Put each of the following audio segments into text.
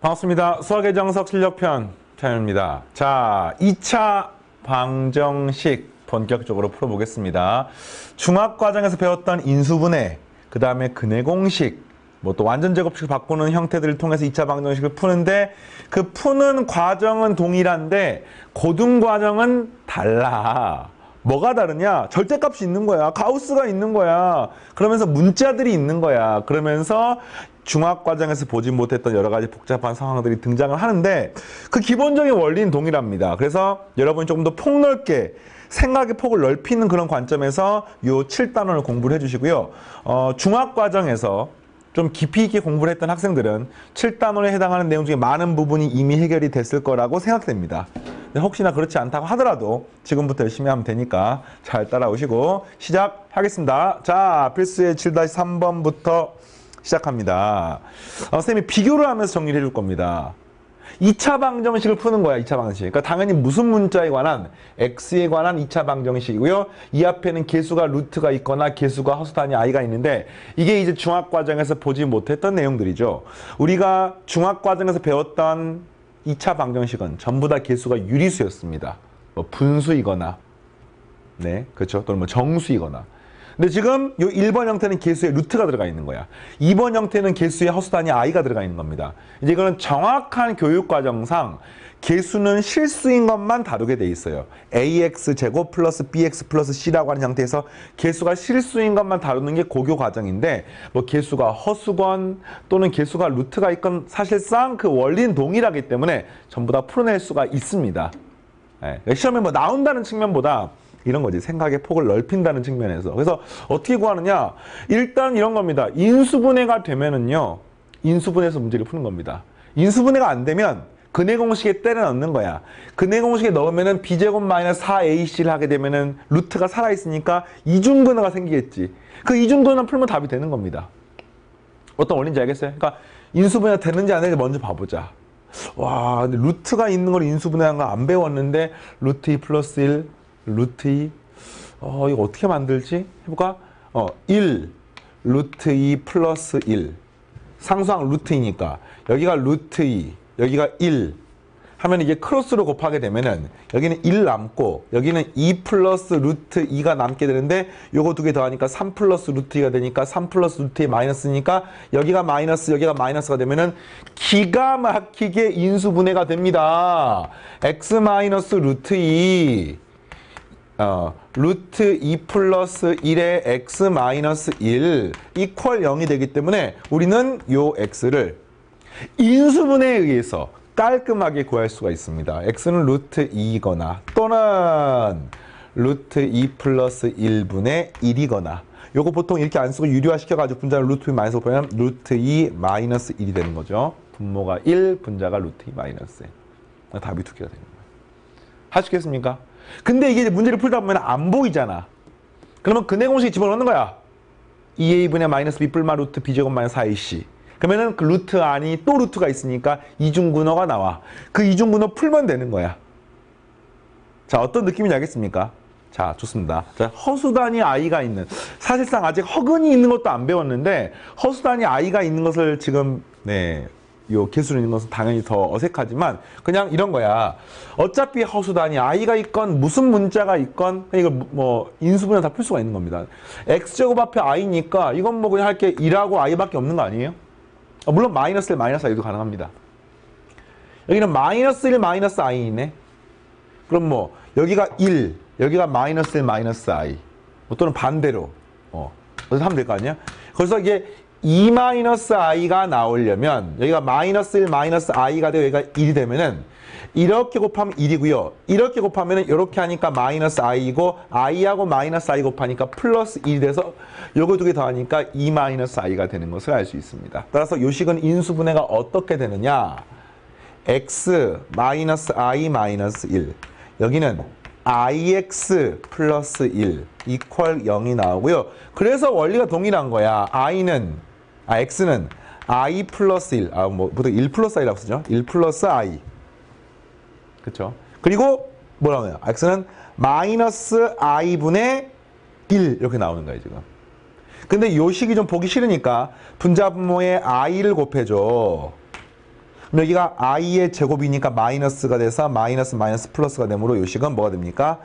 반갑습니다. 수학의 정석 실력편 차현입니다. 자, 2차 방정식 본격적으로 풀어보겠습니다. 중학과정에서 배웠던 인수분해, 그 다음에 근해공식, 뭐 또 완전제곱식을 바꾸는 형태들을 통해서 2차 방정식을 푸는데 그 푸는 과정은 동일한데 고등과정은 달라. 뭐가 다르냐? 절대값이 있는 거야. 가우스가 있는 거야. 그러면서 문자들이 있는 거야. 그러면서 중학과정에서 보지 못했던 여러 가지 복잡한 상황들이 등장을 하는데 그 기본적인 원리는 동일합니다. 그래서 여러분이 조금 더 폭넓게 생각의 폭을 넓히는 그런 관점에서 요 7단원을 공부를 해주시고요. 중학과정에서 좀 깊이 있게 공부를 했던 학생들은 7단원에 해당하는 내용 중에 많은 부분이 이미 해결이 됐을 거라고 생각됩니다. 혹시나 그렇지 않다고 하더라도 지금부터 열심히 하면 되니까 잘 따라오시고 시작하겠습니다. 자, 필수의 7-3번부터 시작합니다. 선생님이 비교를 하면서 정리를 해줄 겁니다. 2차 방정식을 푸는 거야, 2차 방정식. 그러니까 당연히 무슨 문자에 관한, x에 관한 2차 방정식이고요. 이 앞에는 개수가 루트가 있거나 개수가 허수 단위 i가 있는데 이게 이제 중학과정에서 보지 못했던 내용들이죠. 우리가 중학과정에서 배웠던 2차 방정식은 전부 다 개수가 유리수였습니다. 뭐 분수이거나, 네, 그렇죠. 또는 뭐 정수이거나. 근데 지금 요 1번 형태는 개수에 루트가 들어가 있는 거야. 2번 형태는 개수에 허수 단위 i가 들어가 있는 겁니다. 이제 이거는 정확한 교육 과정상 개수는 실수인 것만 다루게 돼 있어요. ax 제곱 플러스 bx 플러스 c라고 하는 형태에서 개수가 실수인 것만 다루는 게 고교 과정인데 뭐 개수가 허수건 또는 개수가 루트가 있건 사실상 그 원리는 동일하기 때문에 전부 다 풀어낼 수가 있습니다. 네. 시험에 뭐 나온다는 측면보다 이런 거지. 생각의 폭을 넓힌다는 측면에서. 그래서 어떻게 구하느냐? 일단 이런 겁니다. 인수분해가 되면은요. 인수분해에서 문제를 푸는 겁니다. 인수분해가 안 되면 근해공식에 때려 넣는 거야. 근해공식에 넣으면은 b제곱 마이너스 4ac를 하게 되면은 루트가 살아있으니까 이중근해가 생기겠지. 그 이중근해 풀면 답이 되는 겁니다. 어떤 원리인지 알겠어요? 그러니까 인수분해가 되는지 안 되는지 먼저 봐보자. 와, 근데 루트가 있는 걸 인수분해한 거 안 배웠는데 루트 2 플러스 1 루트 2 이거 어떻게 만들지? 해볼까? 1 루트 2 플러스 1 상수항 루트 2니까 여기가 루트 2 여기가 1 하면 이게 크로스로 곱하게 되면은 여기는 1 남고 여기는 2 플러스 루트 2가 남게 되는데 요거 두 개 더하니까 3 플러스 루트 2가 되니까 3 플러스 루트 2 마이너스니까 여기가 마이너스 여기가 마이너스가 되면은 기가 막히게 인수분해가 됩니다. x 마이너스 루트 2 루트 2 플러스 1의 x 마이너스 1 이퀄 0이 되기 때문에 우리는 요 x를 인수분해에 의해서 깔끔하게 구할 수가 있습니다. x는 루트 2이거나 또는 루트 2 플러스 1분의 1이거나 요거 보통 이렇게 안 쓰고 유리화 시켜가지고 분자를 루트 2 마이너스 보면 루트 2 마이너스 1이 되는 거죠. 분모가 1, 분자가 루트 2 마이너스 1. 답이 두 개가 되는 거예요. 하시겠습니까? 근데 이게 문제를 풀다 보면 안 보이잖아. 그러면 근해공식 집어넣는 거야. 2a분의 마이너스 b 뿔마 루트 b제곱 마이너스 4ac. 그러면은 그 루트 안이 또 루트가 있으니까 이중근어가 나와. 그 이중근어 풀면 되는 거야. 자, 어떤 느낌인지 알겠습니까? 자, 좋습니다. 자, 허수단위 i가 있는, 사실상 아직 허근이 있는 것도 안 배웠는데 허수단위 i가 있는 것을 지금 요 개수로 있는 것은 당연히 더 어색하지만 그냥 이런 거야. 어차피 허수단위 i가 있건 무슨 문자가 있건 이거 뭐 인수분해 다 풀 수가 있는 겁니다. x제곱 앞에 i니까 이건 뭐 그냥 할 게 1하고 i밖에 없는 거 아니에요? 물론 마이너스 1, 마이너스 i도 가능합니다. 여기는 마이너스 1, 마이너스 i네. 그럼 뭐 여기가 1, 여기가 마이너스 1, 마이너스 i 또는 반대로 그래서 하면 될 거 아니야? 그래서 이게 2-i가 나오려면 여기가 마이너스 1, 마이너스 i가 되고 여기가 1이 되면은 이렇게 곱하면 1이고요. 이렇게 곱하면은 이렇게 하니까 마이너스 i이고 i하고 마이너스 i 곱하니까 플러스 1이 돼서 요거 두 개 더하니까 2-i가 되는 것을 알 수 있습니다. 따라서 요식은 인수분해가 어떻게 되느냐? x 마이너스 i 마이너스 1 여기는 ix 플러스 1 이퀄 0이 나오고요. 그래서 원리가 동일한 거야. x는 i 플러스 1, 뭐 보통 1 플러스 i라고 쓰죠. 1 플러스 i. 그쵸? 그리고 뭐라고 해요? x는 마이너스 i분의 1 이렇게 나오는 거예요, 지금. 근데 요 식이 좀 보기 싫으니까 분자 분모에 i를 곱해줘. 여기가 i의 제곱이니까 마이너스가 돼서 마이너스 마이너스 플러스가 되므로 요 식은 뭐가 됩니까?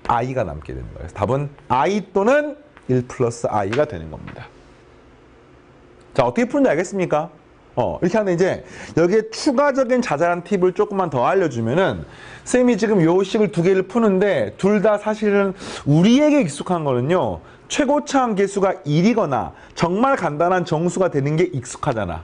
i가 남게 되는 거예요. 답은 i 또는 1 플러스 i가 되는 겁니다. 자, 어떻게 푸는지 알겠습니까? 이렇게 하는데 이제 여기에 추가적인 자잘한 팁을 조금만 더 알려주면은 쌤이 지금 요 식을 두 개를 푸는데 둘 다 사실은 우리에게 익숙한 거는요. 최고차항 계수가 1이거나 정말 간단한 정수가 되는 게 익숙하잖아.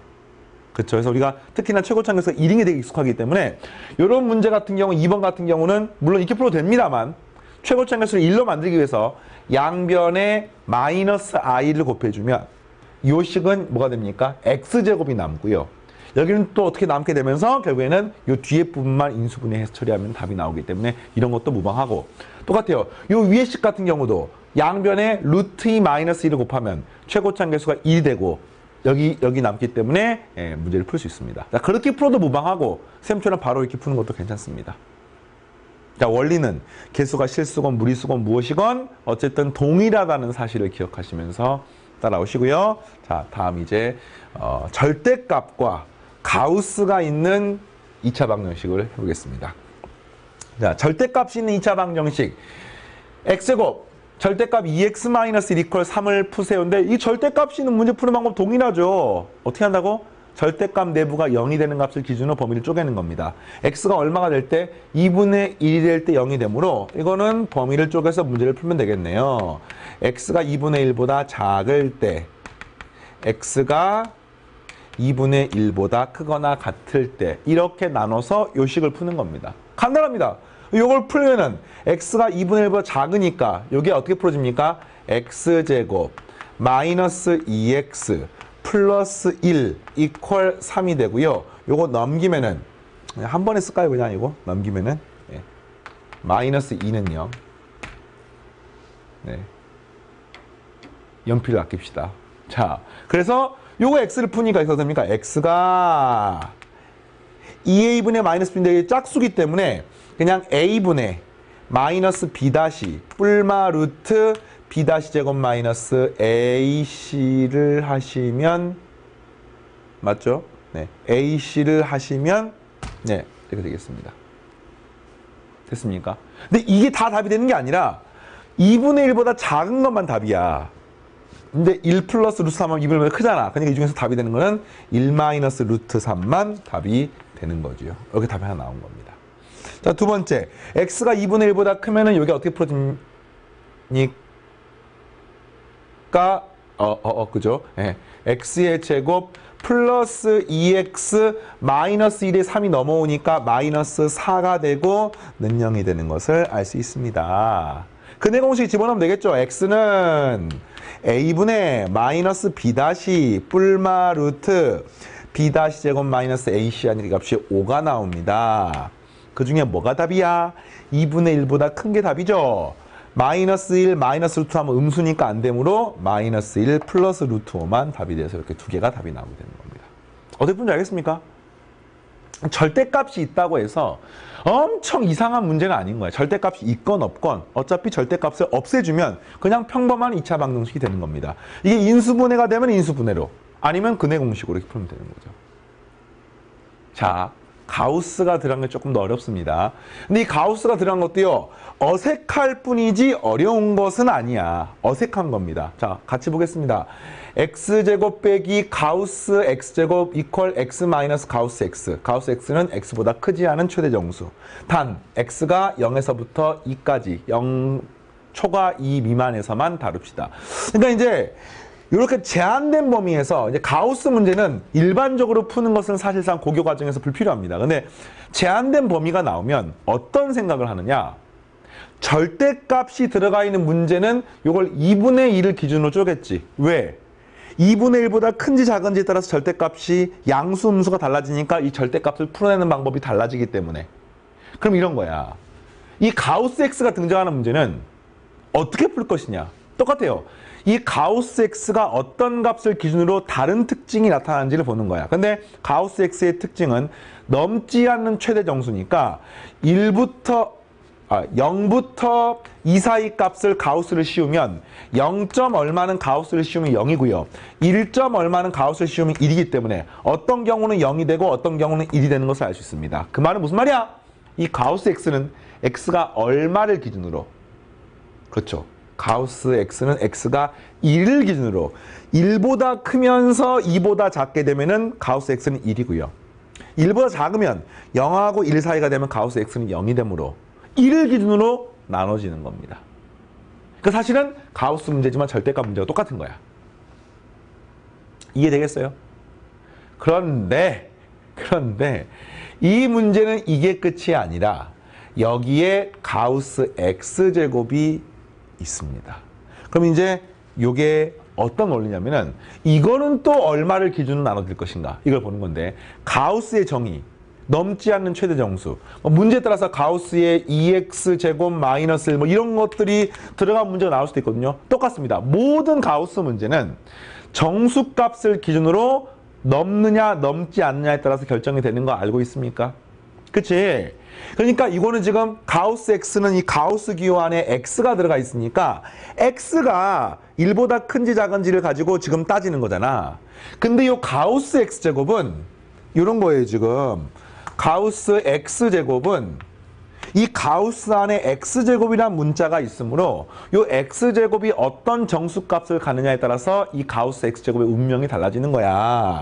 그렇죠? 그래서 우리가 특히나 최고차항 계수가 1인 게 되게 익숙하기 때문에 이런 문제 같은 경우 2번 같은 경우는 물론 이렇게 풀어도 됩니다만 최고차항 계수를 1로 만들기 위해서 양변에 마이너스 i를 곱해주면 이 식은 뭐가 됩니까? x제곱이 남고요. 여기는 또 어떻게 남게 되면서 결국에는 이 뒤에 부분만 인수분해해서 처리하면 답이 나오기 때문에 이런 것도 무방하고 똑같아요. 이 위에 식 같은 경우도 양변에 루트 2 마이너스 1을 곱하면 최고차항 계수가 1이 되고 여기 남기 때문에 문제를 풀 수 있습니다. 자, 그렇게 풀어도 무방하고 쌤처럼 바로 이렇게 푸는 것도 괜찮습니다. 자, 원리는 개수가 실수건 무리수건 무엇이건 어쨌든 동일하다는 사실을 기억하시면서 따라오시고요. 자, 다음 이제 절대값과 가우스가 있는 2차 방정식을 해보겠습니다. 자, 절대값이 있는 2차 방정식 x제곱 절대값 2x-1 이퀄 3을 푸세요. 근데 이 절대값이 있는 문제 푸는 방법 동일하죠. 어떻게 한다고? 절대값 내부가 0이 되는 값을 기준으로 범위를 쪼개는 겁니다. x가 얼마가 될 때 2분의 1이 될 때 0이 되므로 이거는 범위를 쪼개서 문제를 풀면 되겠네요. x가 2분의 1보다 작을 때 x가 2분의 1보다 크거나 같을 때 이렇게 나눠서 요 식을 푸는 겁니다. 간단합니다. 요걸 풀면은 x가 2분의 1보다 작으니까 요게 어떻게 풀어집니까? x제곱 마이너스 2x 플러스 1 이퀄 3이 되고요. 요거 넘기면은 한 번에 쓸까요? 그냥 이거 넘기면은 마이너스 2는 0. 네. 연필을 아낍시다. 자, 그래서 요거 x를 푸니까 어떻게 됩니까? x가 2a분의 마이너스 b인데 짝수기 때문에 그냥 a분의 마이너스 b 다시 뿔마 루트 b 다시 제곱 마이너스 ac를 하시면 맞죠? 네, ac를 하시면 네, 이렇게 되겠습니다. 됐습니까? 근데 이게 다 답이 되는 게 아니라 2분의 1보다 작은 것만 답이야. 근데 1 플러스 루트 3하면 2분의 1보다 크잖아. 그러니까 이 중에서 답이 되는 거는 1 마이너스 루트 3만 답이 되는 거죠. 여기 답이 하나 나온 겁니다. 자, 두 번째. x가 2분의 1보다 크면은 여기 어떻게 풀어집니까? 그죠? 예. x의 제곱 플러스 2x 마이너스 1에 3이 넘어오니까 마이너스 4가 되고 는 0이 되는 것을 알 수 있습니다. 근해 공식 집어넣으면 되겠죠? x는 a분의 마이너스 b 다시 뿔마 루트 b 다시 제곱 마이너스 ac 하니 값이 5가 나옵니다. 그 중에 뭐가 답이야? 2분의 1보다 큰 게 답이죠. 마이너스 1 마이너스 루트 하면 음수니까 안 되므로 마이너스 1 플러스 루트 5만 답이 돼서 이렇게 두 개가 답이 나오게 되는 겁니다. 어떻게 푸는지 알겠습니까? 절대값이 있다고 해서 엄청 이상한 문제가 아닌 거예요. 절대값이 있건 없건 어차피 절대값을 없애주면 그냥 평범한 2차 방정식이 되는 겁니다. 이게 인수분해가 되면 인수분해로 아니면 근해 공식으로 이렇게 풀면 되는 거죠. 자, 가우스가 들어간 게 조금 더 어렵습니다. 근데 이 가우스가 들어간 것도요, 어색할 뿐이지 어려운 것은 아니야. 어색한 겁니다. 자, 같이 보겠습니다. x제곱 빼기 가우스 x제곱 이퀄 x 마이너스 가우스 x. 가우스 x는 x보다 크지 않은 최대 정수. 단, x가 0에서부터 2까지, 0 초과 2 미만에서만 다룹시다. 그러니까 이제 이렇게 제한된 범위에서 이제 가우스 문제는 일반적으로 푸는 것은 사실상 고교 과정에서 불필요합니다. 근데 제한된 범위가 나오면 어떤 생각을 하느냐? 절대값이 들어가 있는 문제는 이걸 2분의 1을 기준으로 쪼겠지. 왜? 2분의 1보다 큰지 작은지에 따라서 절대값이 양수, 음수가 달라지니까 이 절대값을 풀어내는 방법이 달라지기 때문에. 그럼 이런 거야. 이 가우스 X가 등장하는 문제는 어떻게 풀 것이냐? 똑같아요. 이 가우스 X가 어떤 값을 기준으로 다른 특징이 나타나는지를 보는 거야. 근데 가우스 X의 특징은 넘지 않는 최대 정수니까 1부터 0부터 2 사이 값을 가우스를 씌우면 0. 얼마는 가우스를 씌우면 0이고요. 1. 얼마는 가우스를 씌우면 1이기 때문에 어떤 경우는 0이 되고 어떤 경우는 1이 되는 것을 알 수 있습니다. 그 말은 무슨 말이야? 이 가우스 x는 x가 얼마를 기준으로, 그렇죠, 가우스 x는 x가 1을 기준으로 1보다 크면서 2보다 작게 되면은 가우스 x는 1이고요. 1보다 작으면 0하고 1 사이가 되면 가우스 x는 0이 되므로 1을 기준으로 나눠지는 겁니다. 그 사실은 가우스 문제지만 절대값 문제가 똑같은 거야. 이해되겠어요? 그런데 이 문제는 이게 끝이 아니라 여기에 가우스 x제곱이 있습니다. 그럼 이제 이게 어떤 원리냐면은 이거는 또 얼마를 기준으로 나눠질 것인가 이걸 보는 건데, 가우스의 정의 넘지 않는 최대 정수, 문제에 따라서 가우스의 2x제곱 마이너스 1 이런 것들이 들어간 문제가 나올 수도 있거든요. 똑같습니다. 모든 가우스 문제는 정수값을 기준으로 넘느냐 넘지 않느냐에 따라서 결정이 되는 거 알고 있습니까? 그치? 그러니까 이거는 지금 가우스 x는 이 가우스 기호 안에 x가 들어가 있으니까 x가 1보다 큰지 작은지를 가지고 지금 따지는 거잖아. 근데 이 가우스 x제곱은 이런 거예요. 지금 가우스 x제곱은 이 가우스 안에 x제곱이라는 문자가 있으므로 이 x제곱이 어떤 정수값을 가느냐에 따라서 이 가우스 x제곱의 운명이 달라지는 거야.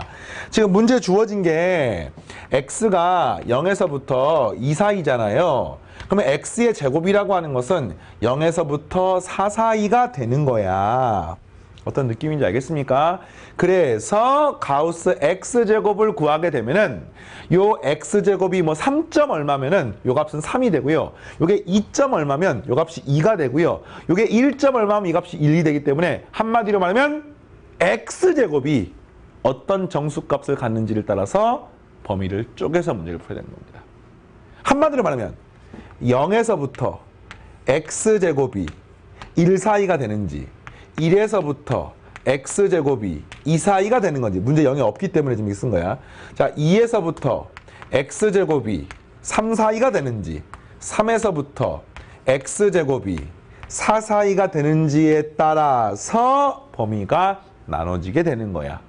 지금 문제 주어진 게 x가 0에서부터 2 사이잖아요. 그러면 x의 제곱이라고 하는 것은 0에서부터 4 사이가 되는 거야. 어떤 느낌인지 알겠습니까? 그래서 가우스 x제곱을 구하게 되면은 요 x제곱이 뭐 3. 얼마면은 요 값은 3이 되고요. 요게 2. 얼마면 요 값이 2가 되고요. 요게 1. 얼마면 이 값이 1이 되기 때문에 한마디로 말하면 x제곱이 어떤 정수값을 갖는지를 따라서 범위를 쪼개서 문제를 풀어야 되는 겁니다. 한마디로 말하면 0에서부터 x제곱이 1 사이가 되는지 1에서부터 x제곱이 2 사이가 되는 건지, 문제 0이 없기 때문에 지금 쓴 거야. 자, 2에서부터 x제곱이 3 사이가 되는지 3에서부터 x제곱이 4 사이가 되는지에 따라서 범위가 나눠지게 되는 거야.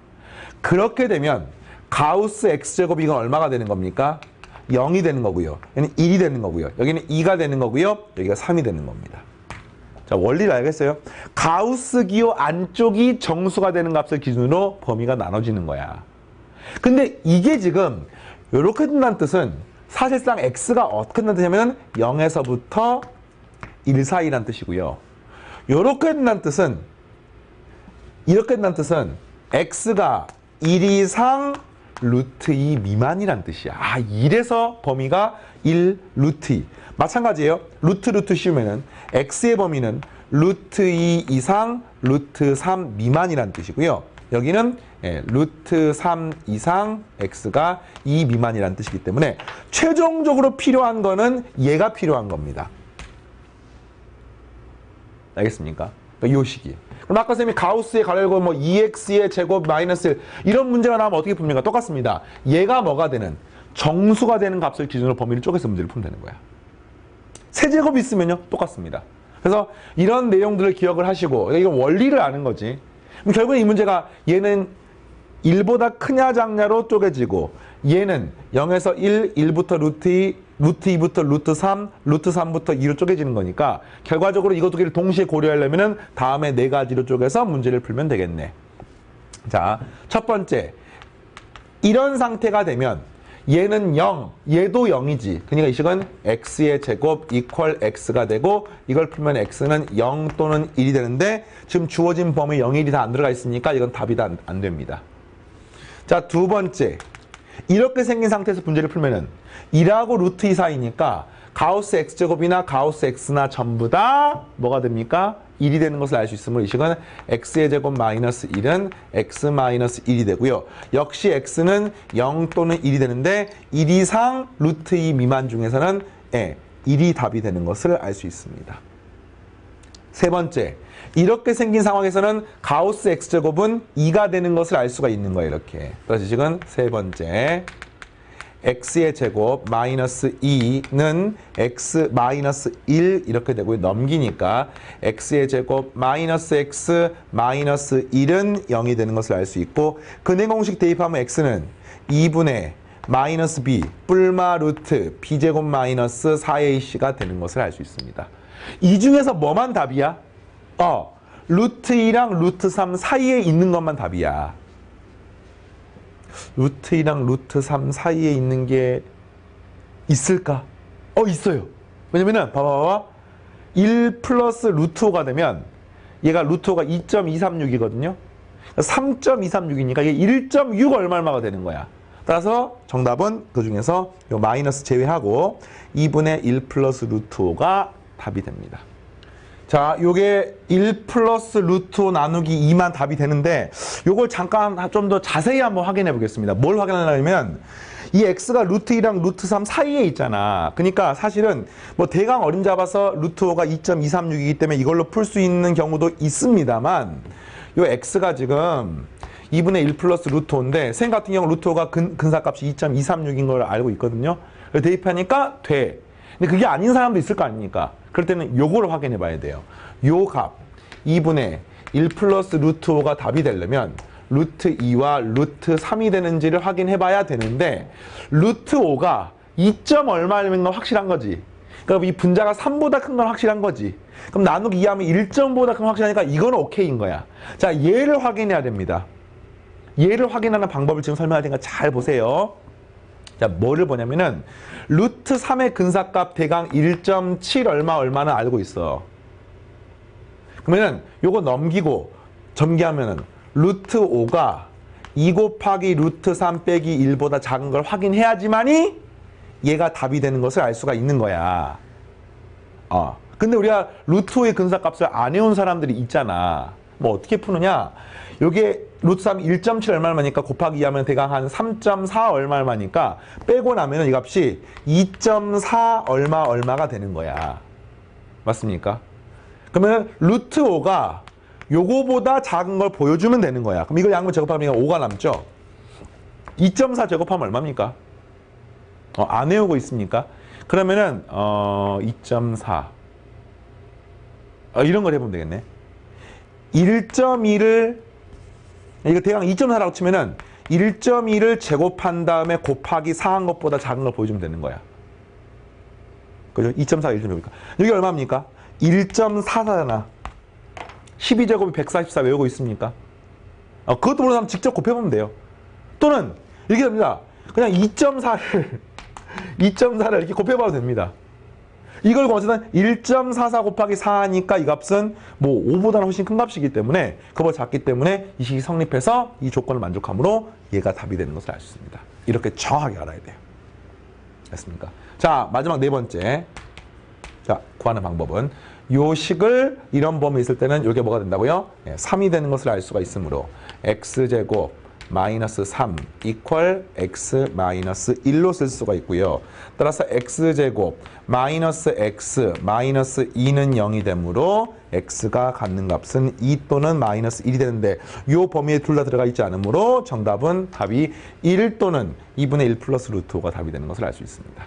그렇게 되면 가우스 x제곱이 이건 얼마가 되는 겁니까? 0이 되는 거고요. 여기는 1이 되는 거고요. 여기는 2가 되는 거고요. 여기가 3이 되는 겁니다. 자, 원리를 알겠어요? 가우스 기호 안쪽이 정수가 되는 값을 기준으로 범위가 나눠지는 거야. 근데 이게 지금 이렇게 된다는 뜻은 사실상 x가 어떻게 된다는 뜻이냐면 0에서부터 1 사이라는 뜻이고요. 이렇게 된다는 뜻은 x가 1 이상 루트 2 미만이란 뜻이야. 1에서 범위가 1 루트 2. 마찬가지예요. 루트 씌우면은 x의 범위는 루트 2 이상 루트 3 미만이란 뜻이고요. 여기는 루트 3 이상 x가 2 미만이란 뜻이기 때문에 최종적으로 필요한 거는 얘가 필요한 겁니다. 알겠습니까? 그러니까 이 식이. 그럼 아까 선생님이 가우스에 가려고 뭐 2x의 제곱 마이너스 1 이런 문제가 나오면 어떻게 풉니까? 똑같습니다. 얘가 뭐가 되는 정수가 되는 값을 기준으로 범위를 쪼개서 문제를 풀면 되는 거야. 세제곱이 있으면요 똑같습니다. 그래서 이런 내용들을 기억을 하시고, 이거 원리를 아는 거지. 그럼 결국은 이 문제가 얘는 1보다 크냐 작냐로 쪼개지고, 얘는 0에서 1, 1부터 루트 2, 루트 2부터 루트 3, 루트 3부터 2로 쪼개지는 거니까 결과적으로 이것 두 개를 동시에 고려하려면은 다음에 4가지로 쪼개서 문제를 풀면 되겠네. 자, 첫 번째, 이런 상태가 되면 얘는 0, 얘도 0이지. 그러니까 이 식은 x의 제곱 이퀄 x가 되고, 이걸 풀면 x는 0 또는 1이 되는데 지금 주어진 범위 0, 1이 다 안 들어가 있으니까 이건 답이 다 안 됩니다. 자, 두 번째, 이렇게 생긴 상태에서 문제를 풀면은 1하고 루트 2 사이니까 가우스 x제곱이나 가우스 x나 전부 다 뭐가 됩니까? 1이 되는 것을 알 수 있으므로 이 식은 x의 제곱 마이너스 1은 x 마이너스 1이 되고요. 역시 x는 0 또는 1이 되는데 1 이상 루트 2 미만 중에서는 1이 답이 되는 것을 알 수 있습니다. 세 번째, 이렇게 생긴 상황에서는 가우스 x제곱은 2가 되는 것을 알 수가 있는 거예요. 이렇게. 그래서 이 식은 세 번째, x의 제곱 마이너스 2는 x 마이너스 1 이렇게 되고 넘기니까 x의 제곱 마이너스 x 마이너스 1은 0이 되는 것을 알 수 있고 근해 공식 대입하면 x는 2분의 마이너스 b 뿔마 루트 b제곱 마이너스 4ac가 되는 것을 알 수 있습니다. 이 중에서 뭐만 답이야? 루트 2랑 루트 3 사이에 있는 것만 답이야. 루트 2랑 루트 3 사이에 있는 게 있을까? 있어요. 왜냐면은 봐봐 1 플러스 루트 5가 되면 얘가 루트 5가 2.236이거든요. 3.236이니까 이게 1.6 얼마가 되는 거야. 따라서 정답은 그 중에서 요 마이너스 제외하고 2분의 1 플러스 루트 5가 답이 됩니다. 자, 요게 1 플러스 루트 5 나누기 2만 답이 되는데 요걸 잠깐 좀 더 자세히 한번 확인해 보겠습니다. 뭘 확인하려면 이 x가 루트 2랑 루트 3 사이에 있잖아. 그러니까 사실은 뭐 대강 어림 잡아서 루트 5가 2.236이기 때문에 이걸로 풀 수 있는 경우도 있습니다만 요 x가 지금 2분의 1 플러스 루트 5인데 생 같은 경우 루트 5가 근사값이 2.236인 걸 알고 있거든요. 그래서 대입하니까 돼. 근데 그게 아닌 사람도 있을 거 아닙니까? 그럴 때는 요거를 확인해 봐야 돼요. 요 값 2분의 1 플러스 루트 5가 답이 되려면 루트 2와 루트 3이 되는지를 확인해 봐야 되는데 루트 5가 2점 얼마면 건 확실한 거지. 그러니까 이 분자가 3보다 큰 건 확실한 거지. 그럼 나누기 2하면 1점보다 큰 건 확실하니까 이건 오케이인 거야. 자, 얘를 확인해야 됩니다. 얘를 확인하는 방법을 지금 설명할 테니까 잘 보세요. 자, 뭐를 보냐면은 루트 3의 근사값 대강 1.7 얼마는 알고 있어. 그러면은 요거 넘기고 전개하면은 루트 5가 2 곱하기 루트 3 빼기 1보다 작은 걸 확인해야지만이 얘가 답이 되는 것을 알 수가 있는 거야. 근데 우리가 루트 5의 근사값을 안 해온 사람들이 있잖아. 뭐 어떻게 푸느냐? 요게 루트 3 1.7 얼마니까 곱하기 2 하면 대강 한 3.4 얼마니까 빼고 나면은 이 값이 2.4 얼마가 되는 거야. 맞습니까? 그러면 루트 5가 요거보다 작은 걸 보여주면 되는 거야. 그럼 이걸 양분 제곱하면 5가 남죠? 2.4 제곱하면 얼마입니까? 안 외우고 있습니까? 그러면은 2.4 이런 걸 해보면 되겠네. 1.1을 이거 대강 2.4라고 치면은 1.1을 제곱한 다음에 곱하기 4한 것보다 작은 걸 보여주면 되는 거야. 그죠? 2.4가 1.1이니까. 여기 얼마입니까? 1.44잖아. 12제곱이 144 외우고 있습니까? 그것도 모르는 사람 직접 곱해보면 돼요. 또는 이렇게 됩니다. 그냥 2.4를 이렇게 곱해봐도 됩니다. 이걸 어쨌든 1.44 곱하기 4 하니까 이 값은 뭐 5보다는 훨씬 큰 값이기 때문에 그거보다 작기 때문에 이 식이 성립해서 이 조건을 만족함으로 얘가 답이 되는 것을 알 수 있습니다. 이렇게 정확하게 알아야 돼요. 됐습니까? 자, 마지막 네 번째. 자, 구하는 방법은 요 식을 이런 범위 있을 때는 이게 뭐가 된다고요? 3이 되는 것을 알 수가 있으므로 x제곱 마이너스 3 이퀄 x 마이너스 1로 쓸 수가 있고요. 따라서 x제곱 마이너스 x 마이너스 2는 0이 되므로 x가 갖는 값은 2 또는 마이너스 1이 되는데 이 범위에 둘 다 들어가 있지 않으므로 정답은 답이 1 또는 2분의 1 플러스 루트 5가 답이 되는 것을 알 수 있습니다.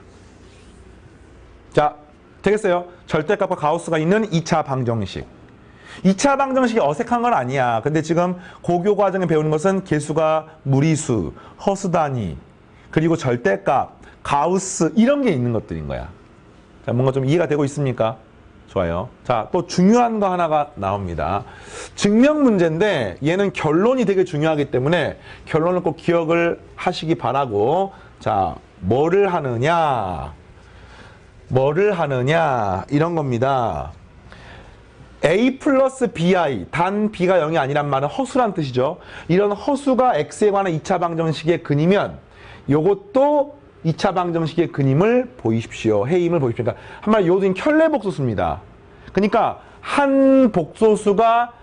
자, 되겠어요? 절대값과 가우스가 있는 2차 방정식. 2차 방정식이 어색한 건 아니야. 근데 지금 고교 과정에 배우는 것은 개수가 무리수, 허수 단위, 그리고 절대값, 가우스 이런 게 있는 것들인 거야. 자, 뭔가 좀 이해가 되고 있습니까? 좋아요. 자, 또 중요한 거 하나가 나옵니다. 증명 문제인데 얘는 결론이 되게 중요하기 때문에 결론을 꼭 기억을 하시기 바라고. 자, 뭐를 하느냐 이런 겁니다. a 플러스 bi 단 b가 0이 아니란 말은 허수란 뜻이죠. 이런 허수가 x에 관한 2차 방정식의 근이면 요것도 2차 방정식의 근임을 보이십시오. 해임을 보이십시오. 그러니까 한마디로 요즘 켤레 복소수입니다. 그러니까 한 복소수가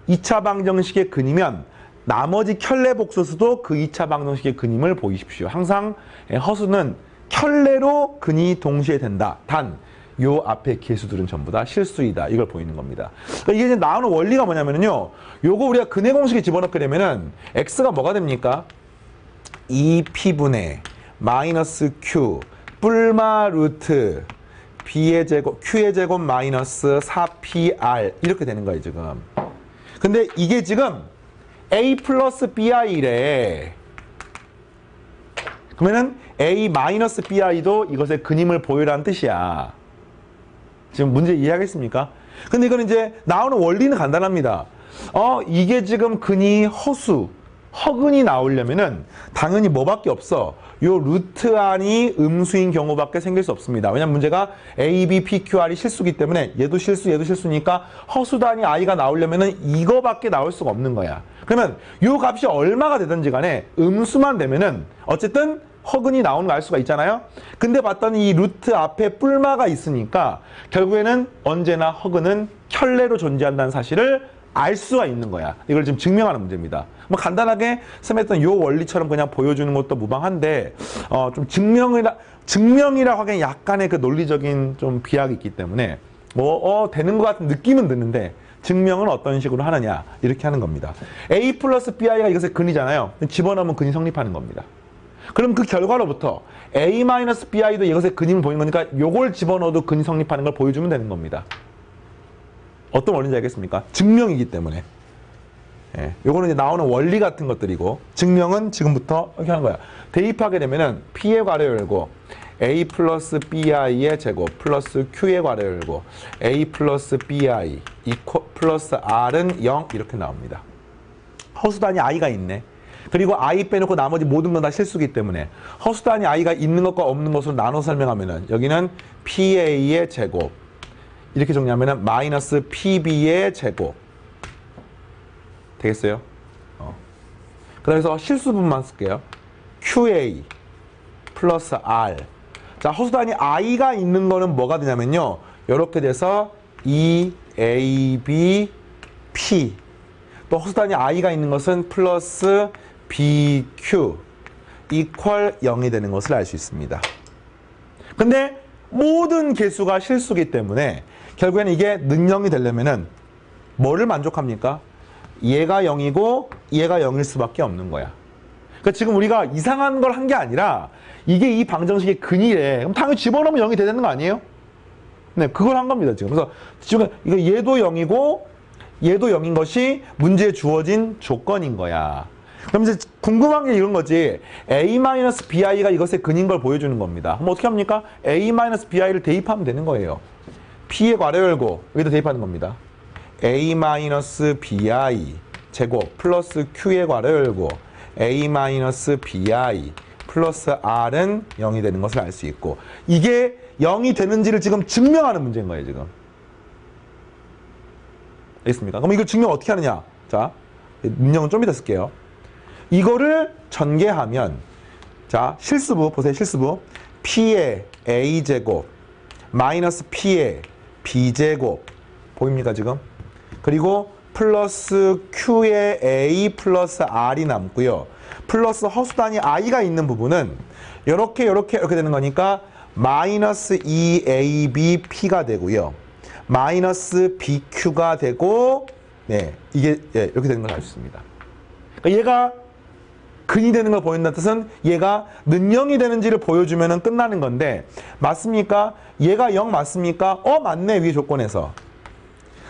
2차 방정식의 근이면 나머지 켤레 복소수도 그 2차 방정식의 근임을 보이십시오. 항상 허수는 켤레로 근이 동시에 된다. 단 요 앞에 개수들은 전부 다 실수이다. 이걸 보이는 겁니다. 그러니까 이게 이제 나오는 원리가 뭐냐면요. 요거 우리가 근해 공식에 집어넣게 되면은 x가 뭐가 됩니까? 2p분의 마이너스 q 뿔마 루트 b의 제곱 q의 제곱 마이너스 4pr 이렇게 되는 거예요 지금. 근데 이게 지금 a 플러스 bi래. 그러면은 a 마이너스 bi도 이것의 근임을 보유라는 뜻이야. 지금 문제 이해하겠습니까? 근데 이거는 이제 나오는 원리는 간단합니다. 이게 지금 근이 허근이 나오려면은 당연히 뭐밖에 없어. 요 루트 안이 음수인 경우밖에 생길 수 없습니다. 왜냐면 문제가 A, B, P, Q, R이 실수기 때문에 얘도 실수니까 허수 단위 I가 나오려면은 이거밖에 나올 수가 없는 거야. 그러면 요 값이 얼마가 되든지 간에 음수만 되면은 어쨌든 허근이 나오는 거 알 수가 있잖아요. 근데 봤더니 이 루트 앞에 뿔마가 있으니까 결국에는 언제나 허근은 켤레로 존재한다는 사실을 알 수가 있는 거야. 이걸 지금 증명하는 문제입니다. 뭐 간단하게 쌤했던 요 원리처럼 그냥 보여주는 것도 무방한데 좀 증명이라 하기엔 약간의 그 논리적인 좀 비약이 있기 때문에 되는 것 같은 느낌은 드는데 증명은 어떤 식으로 하느냐 이렇게 하는 겁니다. A 플러스 BI가 이것의 근이잖아요. 집어넣으면 근이 성립하는 겁니다. 그럼 그 결과로부터 A 마이너스 BI도 이것의 근임을 보이는 거니까 요걸 집어넣어도 근이 성립하는 걸 보여주면 되는 겁니다. 어떤 원리인지 알겠습니까? 증명이기 때문에. 예, 요거는 이제 나오는 원리 같은 것들이고, 증명은 지금부터 이렇게 하는 거야. 대입하게 되면은 P의 괄호 열고, A 플러스 BI의 제곱 플러스 Q의 괄호 열고, A 플러스 BI 플러스 R은 0 이렇게 나옵니다. 허수단위 I가 있네. 그리고 I 빼놓고 나머지 모든 건 다 실수기 때문에 허수단위 I가 있는 것과 없는 것으로 나눠 설명하면은 여기는 PA의 제곱 이렇게 정리하면은 마이너스 PB의 제곱 되겠어요? 그래서 실수분만 쓸게요. QA 플러스 R. 자, 허수단위 I가 있는 거는 뭐가 되냐면요. 이렇게 돼서 EAB P. 또 허수단위 I가 있는 것은 플러스 BQ 이퀄 0이 되는 것을 알 수 있습니다. 근데 모든 개수가 실수기 때문에 결국에는 이게 능령이 되려면은 뭐를 만족합니까? 얘가 0이고 얘가 0일 수밖에 없는 거야. 그러니까 지금 우리가 이상한 걸 한 게 아니라 이게 이 방정식의 근이래. 그럼 당연히 집어넣으면 0이 되는 거 아니에요? 네, 그걸 한 겁니다, 지금. 그래서 지금 이거 얘도 0이고 얘도 0인 것이 문제에 주어진 조건인 거야. 그럼 이제 궁금한 게 이런 거지. A-BI가 이것의 근인 걸 보여주는 겁니다. 그럼 어떻게 합니까? A-BI를 대입하면 되는 거예요. P의 괄호 열고 여기다 대입하는 겁니다. A-BI 제곱 플러스 Q의 괄호 열고 A-BI 플러스 R은 0이 되는 것을 알 수 있고 이게 0이 되는지를 지금 증명하는 문제인 거예요, 지금. 알겠습니까? 그럼 이걸 증명 어떻게 하느냐? 자, 문형은 좀 이따 쓸게요. 이거를 전개하면 자, 실수부 보세요. 실수부 P의 A제곱 마이너스 P의 B제곱 보입니까 지금? 그리고 플러스 Q의 A 플러스 R이 남고요. 플러스 허수단위 I가 있는 부분은 이렇게 되는 거니까 마이너스 2ABP가 되고요. 마이너스 BQ가 되고 네, 이게 이렇게 되는 걸 알 수 있습니다. 그러니까 얘가 근이 되는 걸 보인다는 뜻은 얘가 능령이 되는지를 보여주면 끝나는 건데 맞습니까? 얘가 0 맞습니까? 맞네. 위의 조건에서.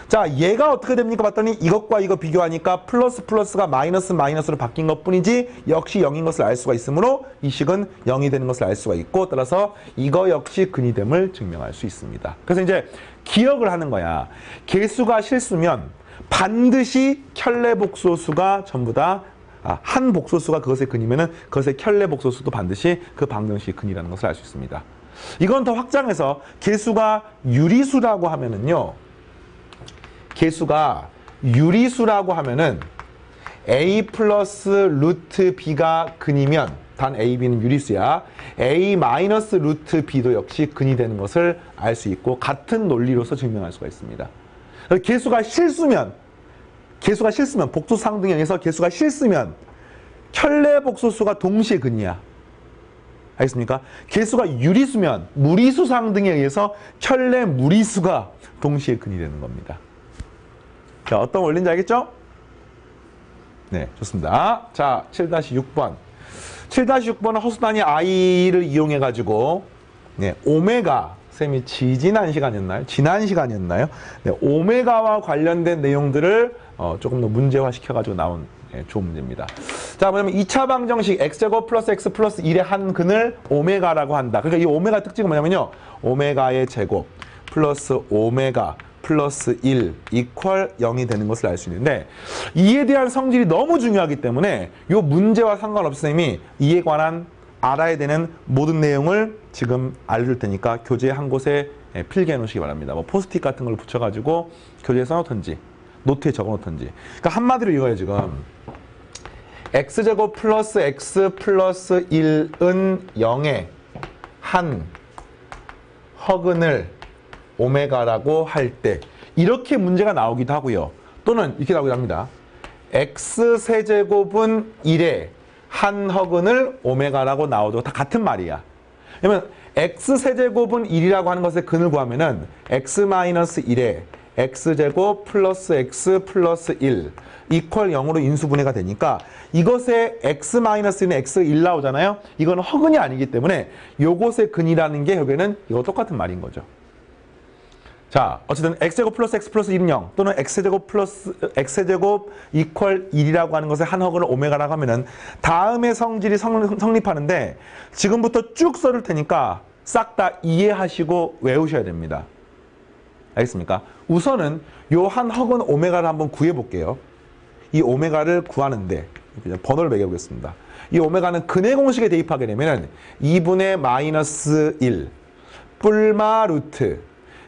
자, 얘가 어떻게 됩니까? 봤더니 이것과 이거 비교하니까 플러스가 마이너스로 바뀐 것 뿐이지 역시 0인 것을 알 수가 있으므로 이 식은 0이 되는 것을 알 수가 있고 따라서 이거 역시 근이 됨을 증명할 수 있습니다. 그래서 이제 기억을 하는 거야. 개수가 실수면 반드시 켤레 복소수가 전부 다 한 복소수가 그것의 근이면은 그것의 켤레 복소수도 반드시 그 방정식의 근이라는 것을 알 수 있습니다. 이건 더 확장해서 개수가 유리수라고 하면은요. 개수가 유리수라고 하면은 A 플러스 루트 B가 근이면 단 A, B는 유리수야. A 마이너스 루트 B도 역시 근이 되는 것을 알 수 있고 같은 논리로서 증명할 수가 있습니다. 개수가 실수면 복소수 상등에 의해서 개수가 실수면 켤레 복소수가 동시에 근이야. 알겠습니까? 개수가 유리수면 무리수 상등에 의해서 켤레 무리수가 동시에 근이 되는 겁니다. 자, 어떤 원리인지 알겠죠? 네, 좋습니다. 자, 7-6번. 7-6번은 허수 단위 i를 이용해 가지고 네, 오메가 쌤이 지난 시간이었나요? 지난 시간이었나요? 네, 오메가와 관련된 내용들을 조금 더 문제화 시켜가지고 나온 좋은 문제입니다. 자, 뭐냐면 2차 방정식 x제곱 플러스 x 플러스 1의 한 근을 오메가라고 한다. 그러니까 이 오메가 특징은 뭐냐면요. 오메가의 제곱 플러스 오메가 플러스 1 이퀄 0이 되는 것을 알 수 있는데 이에 대한 성질이 너무 중요하기 때문에 이 문제와 상관없이 쌤이 이에 관한 알아야 되는 모든 내용을 지금 알려줄 테니까 교재 한 곳에 필기해 놓으시기 바랍니다. 뭐 포스트잇 같은 걸 붙여가지고 교재에 써놓던지 노트에 적어놓던지. 그러니까 한마디로 이거예요 지금. x제곱 플러스 x 플러스 1은 0의 한 허근을 오메가라고 할 때 이렇게 문제가 나오기도 하고요. 또는 이렇게 나오기도 합니다. x세제곱은 1의 한 허근을 오메가라고 나오도 다 같은 말이야. 그러면 x세제곱은 1이라고 하는 것의 근을 구하면은 x-1에 x제곱 플러스 x 플러스 1 이퀄 0으로 인수분해가 되니까 이것의 x-1은 x1 나오잖아요. 이건 허근이 아니기 때문에 요것의 근이라는 게 여기는 이거 똑같은 말인 거죠. 자, 어쨌든 x제곱 플러스 x 플러스 1은 0 또는 x제곱 플러스 x제곱 이퀄 1이라고 하는 것의 한 허근을 오메가라고 하면은 다음의 성질이 성립하는데 지금부터 쭉 써줄 테니까 싹 다 이해하시고 외우셔야 됩니다. 알겠습니까? 우선은 요 한 허근 오메가를 한번 구해 볼게요. 이 오메가를 구하는데 번호를 매겨보겠습니다. 이 오메가는 근의 공식에 대입하게 되면 2분의 마이너스 1 뿔마 루트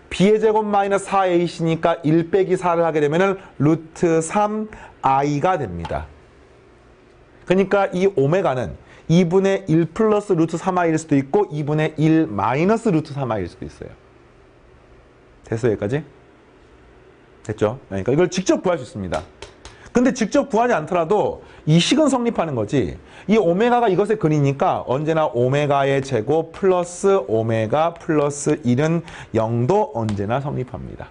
b의 제곱 마이너스 4ac니까 1 빼기 4를 하게 되면 루트 3i가 됩니다. 그러니까 이 오메가는 2분의 1 플러스 루트 3i일 수도 있고 2분의 1 마이너스 루트 3i일 수도 있어요. 됐어요 여기까지? 됐죠? 그러니까 이걸 직접 구할 수 있습니다. 근데 직접 구하지 않더라도 이 식은 성립하는 거지. 이 오메가가 이것의 근이니까 언제나 오메가의 제곱 플러스 오메가 플러스 1은 0도 언제나 성립합니다.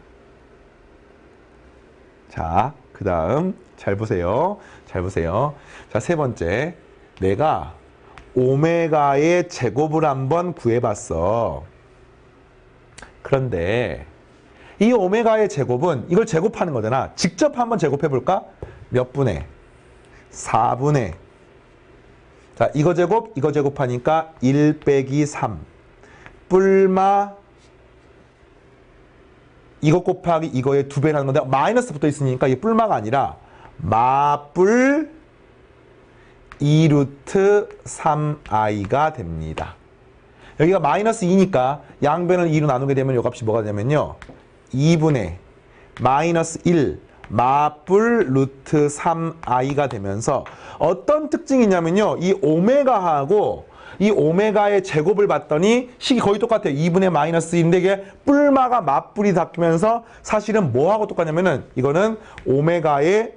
자, 그 다음 잘 보세요. 잘 보세요. 자, 세 번째. 내가 오메가의 제곱을 한번 구해봤어. 그런데 이 오메가의 제곱은 이걸 제곱하는 거잖아. 직접 한번 제곱해볼까? 몇 분의? 4분의. 자, 이거 제곱하니까 1 빼기 3. 뿔마 이거 곱하기 이거의 2배라는 건데 마이너스 붙어 있으니까 이게 뿔마가 아니라 마뿔 2루트 3i가 됩니다. 여기가 마이너스 2니까 양변을 2로 나누게 되면 이 값이 뭐가 되냐면요. 2분의 마이너스 1 마뿔 루트 3i가 되면서 어떤 특징이 있냐면요. 이 오메가하고 이 오메가의 제곱을 봤더니 식이 거의 똑같아요. 2분의 마이너스 1인데 이게 뿔마가 맞뿔이 닦이면서 사실은 뭐하고 똑같냐면은 이거는 오메가의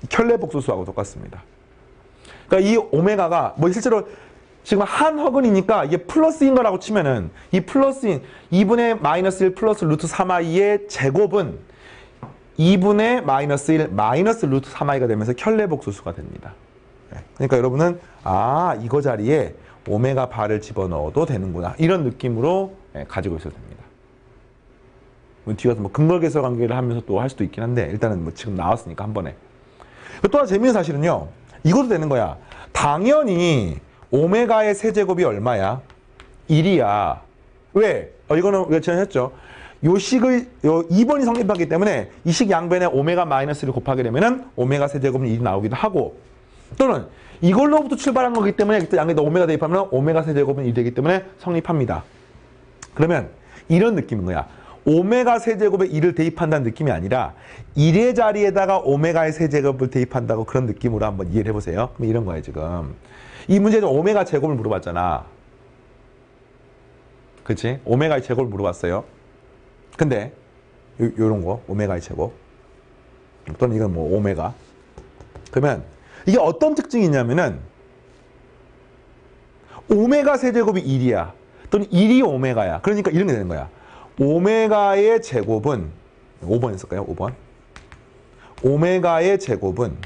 켤레복소수하고 똑같습니다. 그러니까 이 오메가가 뭐 실제로 지금 한 허근이니까 이게 플러스인 거라고 치면은 이 플러스인 2분의 마이너스 1 플러스 루트 3i의 제곱은 2분의 마이너스 1 마이너스 루트 3i가 되면서 켤레복소수가 됩니다. 그러니까 여러분은 아 이거 자리에 오메가 바를 집어넣어도 되는구나 이런 느낌으로 가지고 있어도 됩니다. 뒤에 가서 뭐 근거계수 관계를 하면서 또 할 수도 있긴 한데 일단은 뭐 지금 나왔으니까 한 번에. 또 하나 재미있는 사실은요. 이것도 되는 거야. 당연히 오메가의 세제곱이 얼마야? 1이야. 왜? 이거는 우리가 지난했죠. 요 식을 요 2번이 성립하기 때문에 이 식 양변에 오메가 마이너스를 곱하게 되면은 오메가 세제곱은 1이 나오기도 하고 또는 이걸로부터 출발한 거기 때문에 양에다 오메가 대입하면 오메가 세제곱은 1이 되기 때문에 성립합니다. 그러면 이런 느낌인 거야. 오메가 세제곱에 1을 대입한다는 느낌이 아니라 1의 자리에다가 오메가의 세제곱을 대입한다고 그런 느낌으로 한번 이해를 해보세요. 그럼 이런 거예요 지금. 이 문제는 오메가 제곱을 물어봤잖아. 그치? 오메가의 제곱을 물어봤어요. 근데 요런 거 오메가의 제곱 또는 이건 뭐 오메가 그러면 이게 어떤 특징이 있냐면은 오메가 세제곱이 1이야 또는 1이 오메가야. 그러니까 이런 게 되는 거야. 오메가의 제곱은 5번 했을까요? 5번 오메가의 제곱은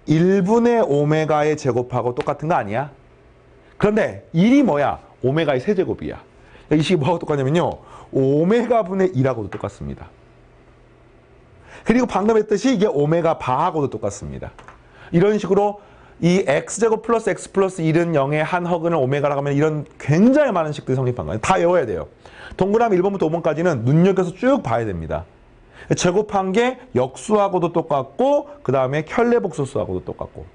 1분의 오메가의 제곱하고 똑같은 거 아니야? 그런데 1이 뭐야? 오메가의 세제곱이야. 이 식이 뭐하고 똑같냐면요. 오메가 분의 2하고도 똑같습니다. 그리고 방금 했듯이 이게 오메가 바하고도 똑같습니다. 이런 식으로 이 x제곱 플러스 x 플러스 1은 0의 한 허근을 오메가라고 하면 이런 굉장히 많은 식들이 성립한 거예요. 다 외워야 돼요. 동그라미 1번부터 5번까지는 눈여겨서 쭉 봐야 됩니다. 제곱한 게 역수하고도 똑같고 그 다음에 켤레복소수하고도 똑같고.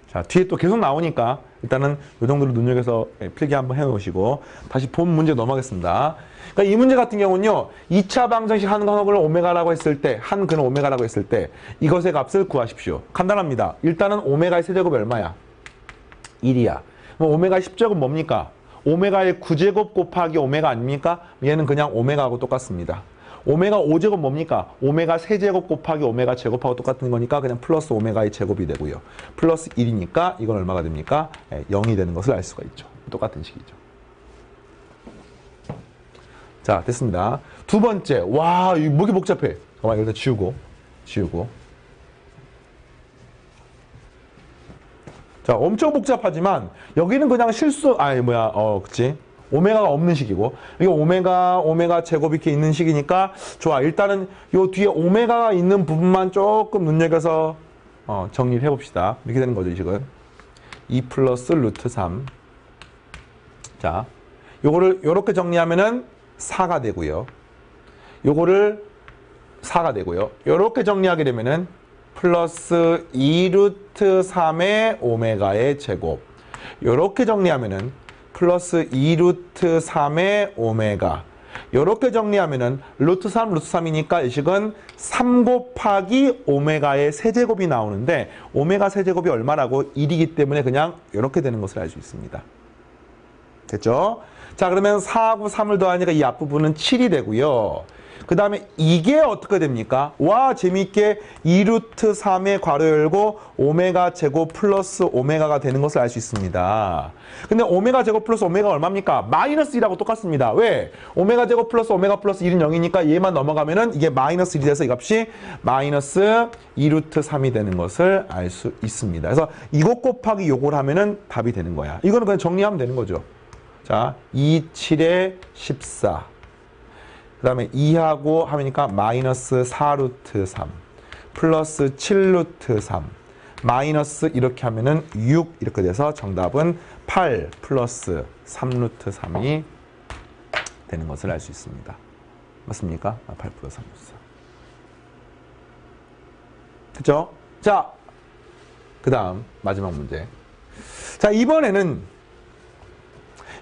자, 뒤에 또 계속 나오니까 일단은 이 정도로 눈여겨서 필기 한번 해놓으시고 다시 본 문제 넘어가겠습니다. 그러니까 이 문제 같은 경우는요. 2차 방정식 한 근을 오메가라고 했을 때, 한 근을 오메가라고 했을 때 이것의 값을 구하십시오. 간단합니다. 일단은 오메가의 세제곱이 얼마야? 1이야. 그럼 오메가 10제곱 뭡니까? 오메가의 9제곱 곱하기 오메가 아닙니까? 얘는 그냥 오메가하고 똑같습니다. 오메가 5제곱 뭡니까? 오메가 세제곱 곱하기 오메가 제곱하고 똑같은 거니까 그냥 플러스 오메가의 제곱이 되고요. 플러스 1이니까 이건 얼마가 됩니까? 0이 되는 것을 알 수가 있죠. 똑같은 식이죠. 자, 됐습니다. 두 번째. 와, 이 무기 복잡해. 잠깐만, 일단 지우고. 자, 엄청 복잡하지만 여기는 그냥 그치? 오메가가 없는 식이고 이게 오메가 제곱이 이렇게 있는 식이니까 좋아. 일단은 요 뒤에 오메가가 있는 부분만 조금 눈여겨서 정리를 해봅시다. 이렇게 되는 거죠, 이 식은. 2 플러스 루트 3. 자, 요거를 요렇게 정리하면은 4가 되고요. 요거를 4가 되고요. 요렇게 정리하게 되면은 플러스 2 루트 3의 오메가의 제곱. 요렇게 정리하면은 플러스 2 루트 3의 오메가. 요렇게 정리하면은 루트 3, 루트 3이니까 이 식은 3 곱하기 오메가의 세제곱이 나오는데 오메가 세제곱이 얼마라고? 1이기 때문에 그냥 요렇게 되는 것을 알 수 있습니다. 됐죠? 자, 그러면 4하고 3을 더하니까 이 앞부분은 7이 되고요. 그 다음에 이게 어떻게 됩니까? 와, 재미있게 2 루트 3의 괄호 열고 오메가 제곱 플러스 오메가가 되는 것을 알 수 있습니다. 근데 오메가 제곱 플러스 오메가 얼마입니까? 마이너스 1하고 똑같습니다. 왜? 오메가 제곱 플러스 오메가 플러스 1은 0이니까 얘만 넘어가면은 이게 마이너스 1이 돼서 이 값이 마이너스 2 루트 3이 되는 것을 알 수 있습니다. 그래서 이것 곱하기 요걸 하면은 답이 되는 거야. 이거는 그냥 정리하면 되는 거죠. 자, 2, 7에 14. 그 다음에 2하고 하니까 마이너스 4 루트 3 플러스 7 루트 3 마이너스 이렇게 하면은 6 이렇게 돼서 정답은 8 플러스 3 루트 3이 되는 것을 알 수 있습니다. 맞습니까? 8 플러스 3 루트 3. 됐죠? 자, 그 다음 마지막 문제. 자, 이번에는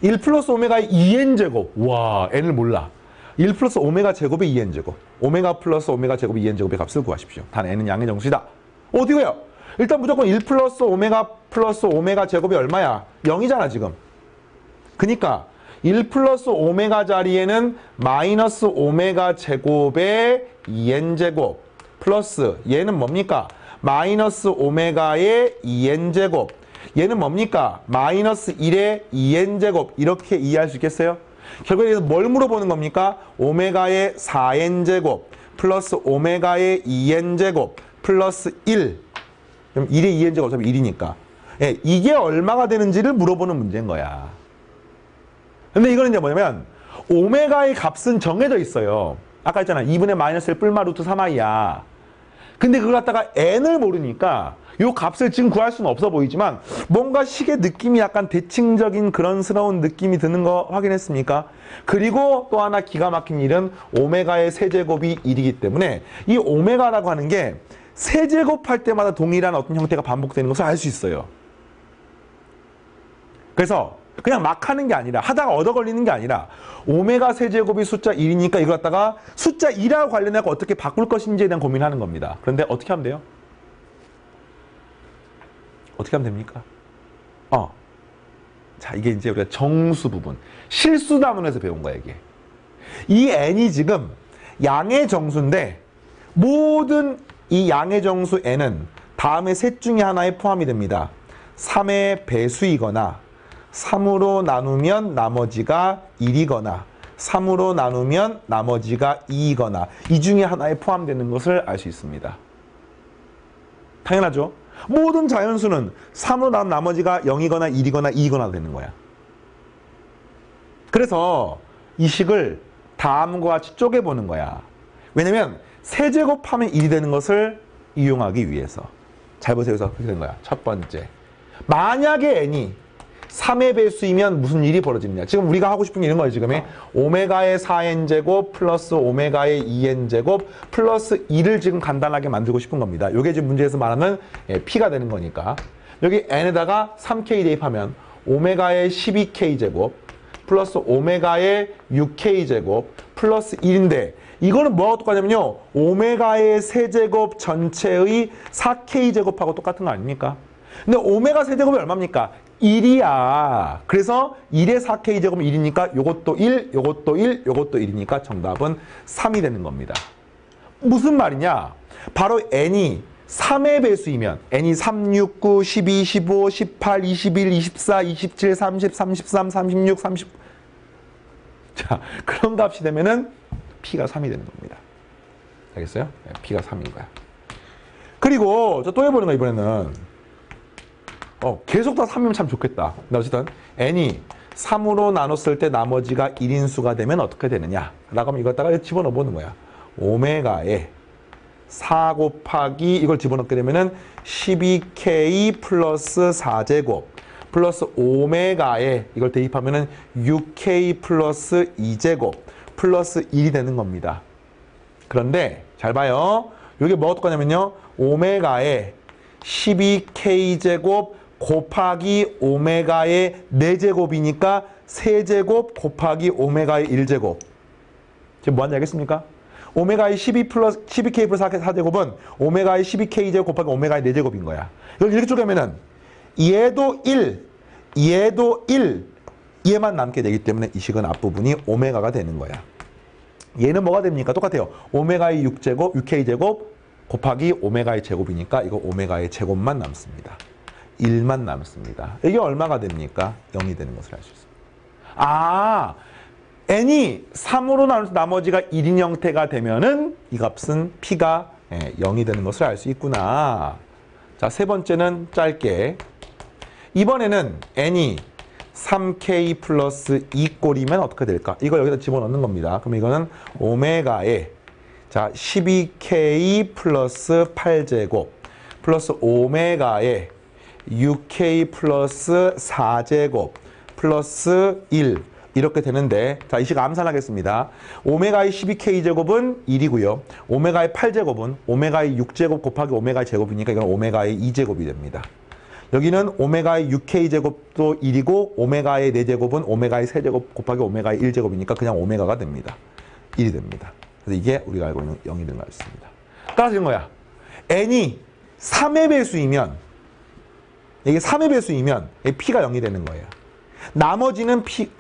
1 플러스 오메가의 2n제곱. 와, n을 몰라. 1 플러스 오메가 제곱의 2n제곱. 오메가 플러스 오메가 제곱의 2n제곱의 값을 구하십시오. 단 n은 양의 정수이다. 어디고요? 일단 무조건 1 플러스 오메가 제곱이 얼마야? 0이잖아, 지금. 그니까 1 플러스 오메가 자리에는 마이너스 오메가 제곱의 2n제곱 플러스 얘는 뭡니까? 마이너스 오메가의 2n제곱. 얘는 뭡니까? 마이너스 1의 2n제곱. 이렇게 이해할 수 있겠어요? 결국에 뭘 물어보는 겁니까? 오메가의 4n제곱 플러스 오메가의 2n제곱 플러스 1. 그럼 1의 2n제곱 어차피 1이니까. 예, 이게 얼마가 되는지를 물어보는 문제인 거야. 근데 이거는 이제 뭐냐면 오메가의 값은 정해져 있어요. 아까 했잖아. 2분의 마이너스 1 뿔마 루트 3i야. 근데 그걸 갖다가 n을 모르니까 요 값을 지금 구할 수는 없어 보이지만 뭔가 식의 느낌이 약간 대칭적인 그런스러운 느낌이 드는 거 확인했습니까? 그리고 또 하나 기가 막힌 일은 오메가의 세제곱이 1이기 때문에 이 오메가라고 하는 게 세제곱할 때마다 동일한 어떤 형태가 반복되는 것을 알 수 있어요. 그래서 그냥 막 하는 게 아니라 하다가 얻어 걸리는 게 아니라 오메가 세제곱이 숫자 1이니까 이거 갖다가 숫자 2하고 관련해서 어떻게 바꿀 것인지에 대한 고민을 하는 겁니다. 그런데 어떻게 하면 돼요? 어떻게 하면 됩니까? 자, 이게 이제 우리가 정수 부분, 실수 단원에서 배운 거야, 이게. 이 n이 지금 양의 정수인데 모든 이 양의 정수 n은 다음의 셋 중에 하나에 포함이 됩니다. 3의 배수이거나 3으로 나누면 나머지가 1이거나 3으로 나누면 나머지가 2이거나 이 중에 하나에 포함되는 것을 알 수 있습니다. 당연하죠. 모든 자연수는 3으로 나눈 나머지가 0이거나 1이거나 2이거나 되는 거야. 그래서 이 식을 다음과 같이 쪼개보는 거야. 왜냐면 세제곱하면 1이 되는 것을 이용하기 위해서. 잘 보세요. 그래서 그렇게 된 거야. 첫 번째. 만약에 n이 3의 배수이면 무슨 일이 벌어지느냐. 지금 우리가 하고 싶은 게 이런 거예요. 지금이 오메가의 4n제곱 플러스 오메가의 2n제곱 플러스 2를 지금 간단하게 만들고 싶은 겁니다. 이게 지금 문제에서 말하는 p가 되는 거니까. 여기 n에다가 3k 대입하면 오메가의 12k제곱 플러스 오메가의 6k제곱 플러스 1인데 이거는 뭐하고 똑같냐면요. 오메가의 세제곱 전체의 4k제곱하고 똑같은 거 아닙니까? 근데 오메가 세제곱이 얼마입니까? 1이야. 그래서 1의 4k제곱은 1이니까 요것도 1, 요것도 1, 요것도 1이니까 정답은 3이 되는 겁니다. 무슨 말이냐? 바로 n이 3의 배수이면 n이 3, 6, 9, 12, 15, 18, 21, 24, 27, 30, 33, 36, 30 자, 그런 값이 되면은 p가 3이 되는 겁니다. 알겠어요? 네, p가 3인 거야. 그리고 또 해보는 거야 이번에는. 계속 다 3이면 참 좋겠다. 근데 어쨌든 n이 3으로 나눴을 때 나머지가 1인수가 되면 어떻게 되느냐 라고 하면 이거다가 집어넣어 보는 거야. 오메가에 4 곱하기 이걸 집어넣게 되면은 12k 플러스 4제곱 플러스 오메가에 이걸 대입하면은 6k 플러스 2제곱 플러스 1이 되는 겁니다. 그런데 잘 봐요. 이게 뭐가 똑같냐면요. 오메가에 12k제곱 곱하기 오메가의 4제곱이니까 세제곱 곱하기 오메가의 1제곱. 지금 뭐하는지 알겠습니까? 오메가의 12k 플러스 4제곱은 오메가의 12k제곱 곱하기 오메가의 4제곱인 거야. 이걸 이렇게 쪼개면은 얘도 1, 얘도 1, 얘만 남게 되기 때문에 이 식은 앞부분이 오메가가 되는 거야. 얘는 뭐가 됩니까? 똑같아요. 오메가의 6제곱, 6k제곱 곱하기 오메가의 제곱이니까 이거 오메가의 제곱만 남습니다. 1만 남습니다. 이게 얼마가 됩니까? 0이 되는 것을 알 수 있습니다. 아, n이 3으로 나눠서 나머지가 1인 형태가 되면은 이 값은 p가 0이 되는 것을 알 수 있구나. 자, 세 번째는 짧게. 이번에는 n이 3k 플러스 2꼴이면 어떻게 될까? 이걸 여기다 집어넣는 겁니다. 그럼 이거는 오메가에 자 12k 플러스 8제곱 플러스 오메가에 6k 플러스 4제곱 플러스 1 이렇게 되는데 자, 이 식 암산하겠습니다. 오메가의 12k제곱은 1이고요. 오메가의 8제곱은 오메가의 6제곱 곱하기 오메가의 제곱이니까 이건 오메가의 2제곱이 됩니다. 여기는 오메가의 6k제곱도 1이고 오메가의 4제곱은 오메가의 3제곱 곱하기 오메가의 1제곱이니까 그냥 오메가가 됩니다. 1이 됩니다. 그래서 이게 우리가 알고 있는 0이 되는 거 있습니다. 따라서 이런 거야. n이 3의 배수이면 이게 3의 배수이면 p가 0이 되는 거예요. 나머지는 이게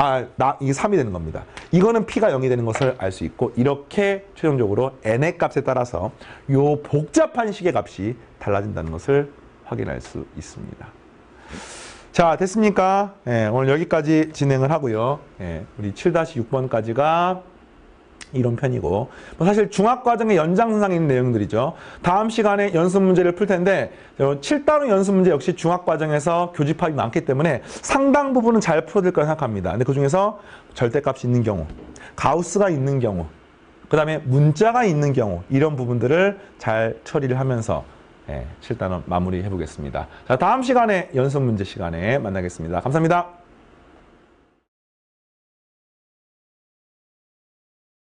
3이 되는 겁니다. 이거는 p가 0이 되는 것을 알 수 있고 이렇게 최종적으로 n의 값에 따라서 요 복잡한 식의 값이 달라진다는 것을 확인할 수 있습니다. 자, 됐습니까? 오늘 여기까지 진행을 하고요. 우리 7-6번까지가 이론 편이고 사실 중학과정의 연장선상에 있는 내용들이죠. 다음 시간에 연습 문제를 풀 텐데 7단원 연습 문제 역시 중학과정에서 교집합이 많기 때문에 상당 부분은 잘 풀어질 거라 생각합니다. 근데 그중에서 절대값이 있는 경우, 가우스가 있는 경우, 그 다음에 문자가 있는 경우 이런 부분들을 잘 처리를 하면서 7단원 마무리해 보겠습니다. 자, 다음 시간에 연습 문제 시간에 만나겠습니다. 감사합니다.